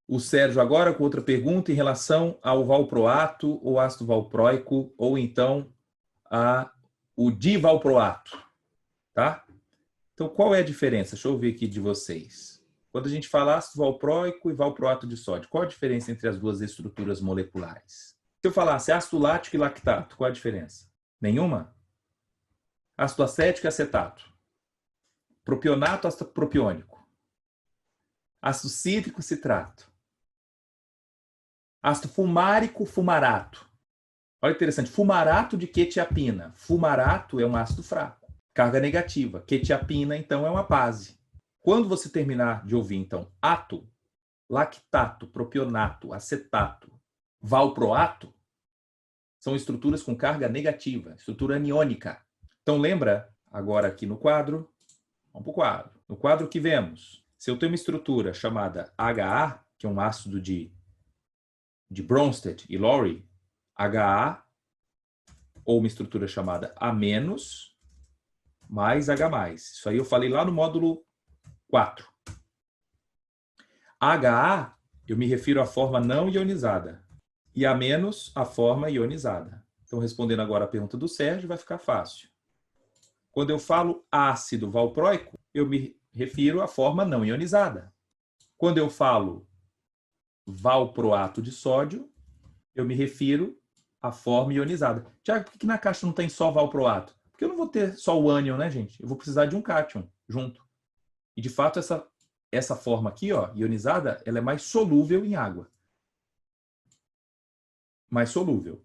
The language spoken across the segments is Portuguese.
o Sérgio agora com outra pergunta em relação ao valproato ou ácido valproico, ou então o divalproato, tá? Então, qual é a diferença? Deixa eu ver aqui de vocês. Quando a gente fala ácido valproico e valproato de sódio, qual a diferença entre as duas estruturas moleculares? Se eu falasse ácido lático e lactato, qual a diferença? Nenhuma? Ácido acético e acetato. Propionato, ácido propiônico. Ácido cítrico, citrato. Ácido fumárico, fumarato. Olha que interessante, fumarato de quetiapina. Fumarato é um ácido fraco. Carga negativa. Quetiapina, então, é uma base. Quando você terminar de ouvir, então, ato, lactato, propionato, acetato, valproato, são estruturas com carga negativa, estrutura aniônica. Então, lembra, agora aqui no quadro, vamos para o quadro. No quadro que vemos, se eu tenho uma estrutura chamada HA, que é um ácido de Bronsted e Lowry, HA, ou uma estrutura chamada A- mais H+. Isso aí eu falei lá no módulo 4. HA, eu me refiro à forma não ionizada. E A-, a forma ionizada. Então, respondendo agora a pergunta do Sérgio, vai ficar fácil. Quando eu falo ácido valproico, eu me refiro à forma não ionizada. Quando eu falo valproato de sódio, eu me refiro à forma ionizada. Tiago, por que na caixa não tem só valproato? Porque eu não vou ter só o ânion, né, gente? Eu vou precisar de um cátion junto. E, de fato, essa forma aqui, ó, ionizada, ela é mais solúvel em água. Mais solúvel.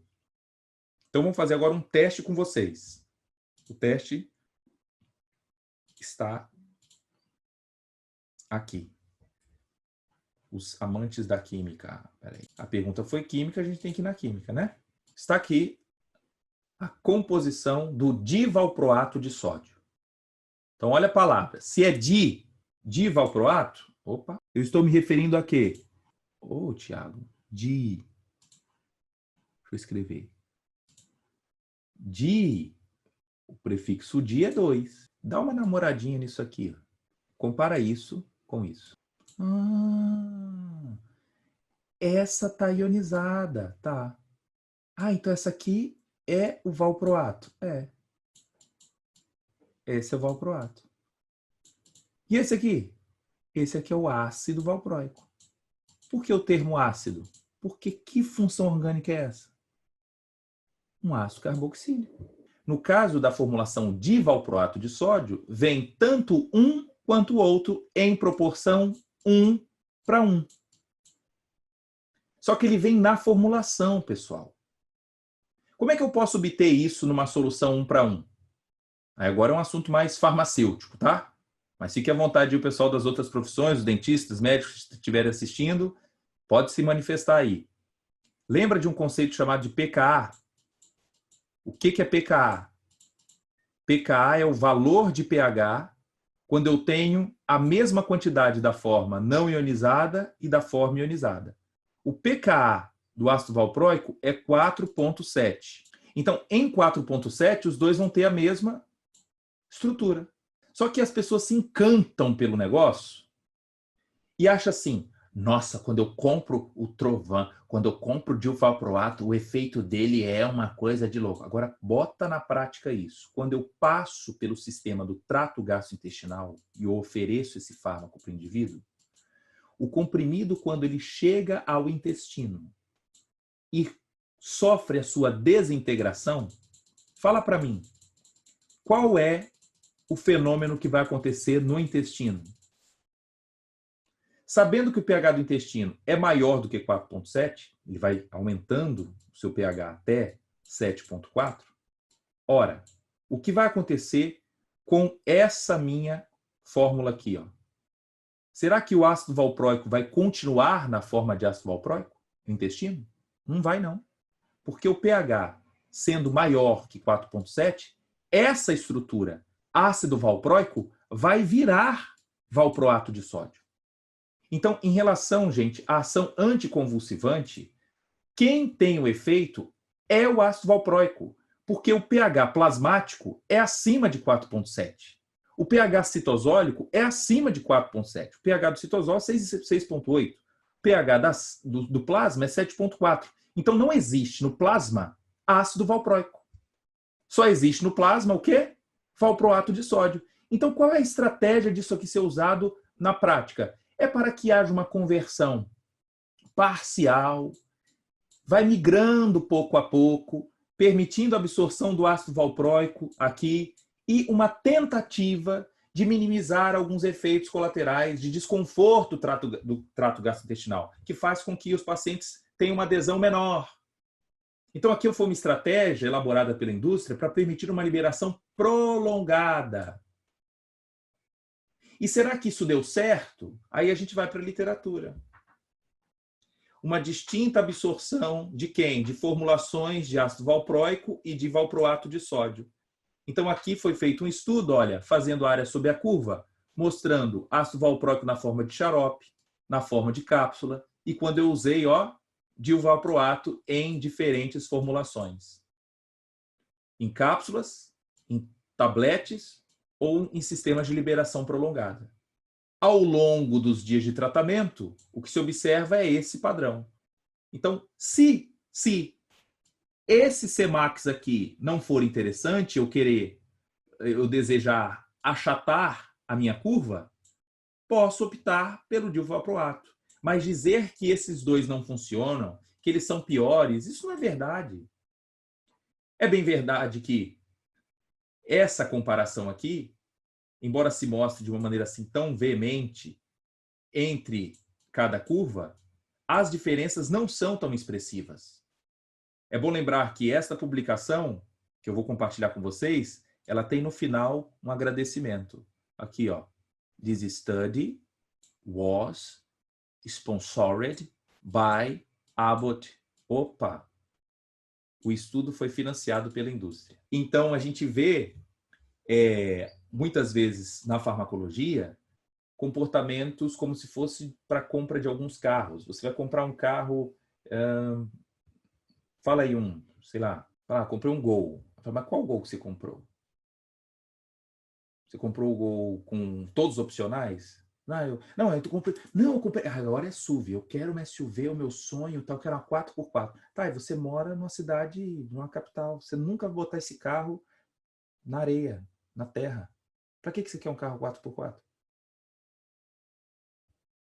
Então, vamos fazer agora um teste com vocês. O teste está aqui. Os amantes da química. Peraí. A pergunta foi química, a gente tem que ir na química, né? Está aqui a composição do divalproato de sódio. Então, olha a palavra. Se é divalproato, opa, eu estou me referindo a quê? Ô, Tiago, Deixa eu escrever. O prefixo di é 2. Dá uma namoradinha nisso aqui. Ó. Compara isso com isso. Essa tá ionizada, tá? Então essa aqui é o valproato. É. Esse é o valproato. E esse aqui? Esse aqui é o ácido valproico. Por que o termo ácido? Porque que função orgânica é essa? Um ácido carboxílico. No caso da formulação de valproato de sódio, vem tanto um quanto o outro em proporção 1:1. Só que ele vem na formulação, pessoal. Como é que eu posso obter isso numa solução 1:1? Agora é um assunto mais farmacêutico, tá? Mas fique à vontade, o pessoal das outras profissões, os dentistas, médicos que estiverem assistindo, pode se manifestar aí. Lembra de um conceito chamado de pKa? O que é pKa? pKa é o valor de pH quando eu tenho a mesma quantidade da forma não ionizada e da forma ionizada. O pKa do ácido valproico é 4,7. Então, em 4,7, os dois vão ter a mesma estrutura. Só que as pessoas se encantam pelo negócio e acham assim, nossa, quando eu compro o Trovan, quando eu compro o divalproato, o efeito dele é uma coisa de louco. Agora, bota na prática isso. Quando eu passo pelo sistema do trato gastrointestinal e eu ofereço esse fármaco para o indivíduo, o comprimido, quando ele chega ao intestino e sofre a sua desintegração, fala para mim, qual é o fenômeno que vai acontecer no intestino? Sabendo que o pH do intestino é maior do que 4,7, ele vai aumentando o seu pH até 7,4, ora, o que vai acontecer com essa minha fórmula aqui? Ó? Será que o ácido valproico vai continuar na forma de ácido valproico no intestino? Não vai, não. Porque o pH sendo maior que 4,7, essa estrutura ácido valproico vai virar valproato de sódio. Então, em relação, gente, à ação anticonvulsivante, quem tem o efeito é o ácido valproico, porque o pH plasmático é acima de 4,7. O pH citosólico é acima de 4,7. O pH do citosol é 6,8. pH do plasma é 7,4. Então não existe no plasma ácido valproico. Só existe no plasma o quê? Valproato de sódio. Então qual é a estratégia disso aqui ser usado na prática? É para que haja uma conversão parcial, vai migrando pouco a pouco, permitindo a absorção do ácido valproico aqui e uma tentativa de minimizar alguns efeitos colaterais de desconforto do trato gastrointestinal, que faz com que os pacientes tenham uma adesão menor. Então, aqui foi uma estratégia elaborada pela indústria para permitir uma liberação prolongada. E será que isso deu certo? Aí a gente vai para a literatura. Uma distinta absorção de quem? De formulações de ácido valproico e de valproato de sódio. Então, aqui foi feito um estudo, olha, fazendo área sobre a curva, mostrando ácido valproico na forma de xarope, na forma de cápsula, e quando eu usei, ó, divalproato em diferentes formulações. Em cápsulas, em tabletes ou em sistemas de liberação prolongada. Ao longo dos dias de tratamento, o que se observa é esse padrão. Então, se esse Cmax aqui não for interessante, eu desejar achatar a minha curva, posso optar pelo divalproato. Mas dizer que esses dois não funcionam, que eles são piores, isso não é verdade. É bem verdade que essa comparação aqui, embora se mostre de uma maneira assim tão veemente entre cada curva, as diferenças não são tão expressivas. É bom lembrar que esta publicação, que eu vou compartilhar com vocês, ela tem no final um agradecimento. Aqui, ó. This study was sponsored by Abbott. Opa! O estudo foi financiado pela indústria. Então, a gente vê, muitas vezes, na farmacologia, comportamentos como se fosse para compra de alguns carros. Você vai comprar um carro... fala aí sei lá, comprei um Gol. Mas qual Gol que você comprou? Você comprou o Gol com todos os opcionais? Eu comprei. Não, eu comprei. Agora é SUV. Eu quero uma SUV, é o meu sonho, tal, eu quero uma 4x4. Tá, e você mora numa cidade, numa capital. Você nunca vai botar esse carro na areia, na terra. Para que você quer um carro 4x4?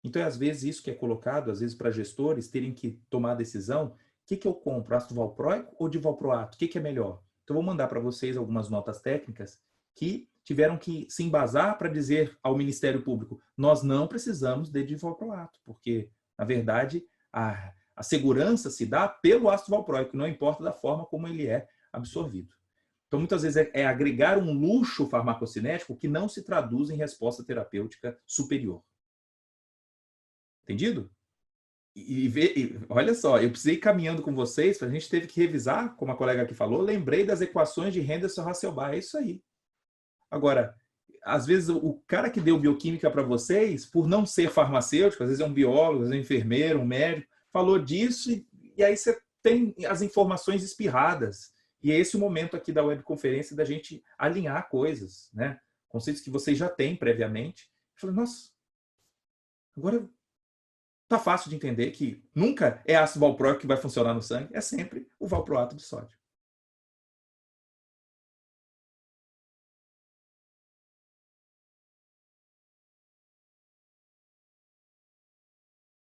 Então, às vezes, isso que é colocado, às vezes, para gestores terem que tomar a decisão: o que eu compro, ácido valproico ou divalproato? O que é melhor? Então, eu vou mandar para vocês algumas notas técnicas que tiveram que se embasar para dizer ao Ministério Público: nós não precisamos de divalproato, porque, na verdade, a segurança se dá pelo ácido valproico, não importa da forma como ele é absorvido. Então, muitas vezes, é agregar um luxo farmacocinético que não se traduz em resposta terapêutica superior. Entendido? Olha só, eu precisei ir caminhando com vocês, a gente teve que revisar, como a colega aqui falou, lembrei das equações de Henderson-Hasselbalch, é isso aí. Agora, às vezes o cara que deu bioquímica para vocês, por não ser farmacêutico, às vezes é um biólogo, às vezes é um enfermeiro, um médico, falou disso e aí você tem as informações espirradas. E é esse o momento aqui da webconferência da gente alinhar coisas, né? Conceitos que vocês já têm previamente. Eu falei, nossa, agora tá fácil de entender que nunca é ácido valproico que vai funcionar no sangue, é sempre o valproato de sódio.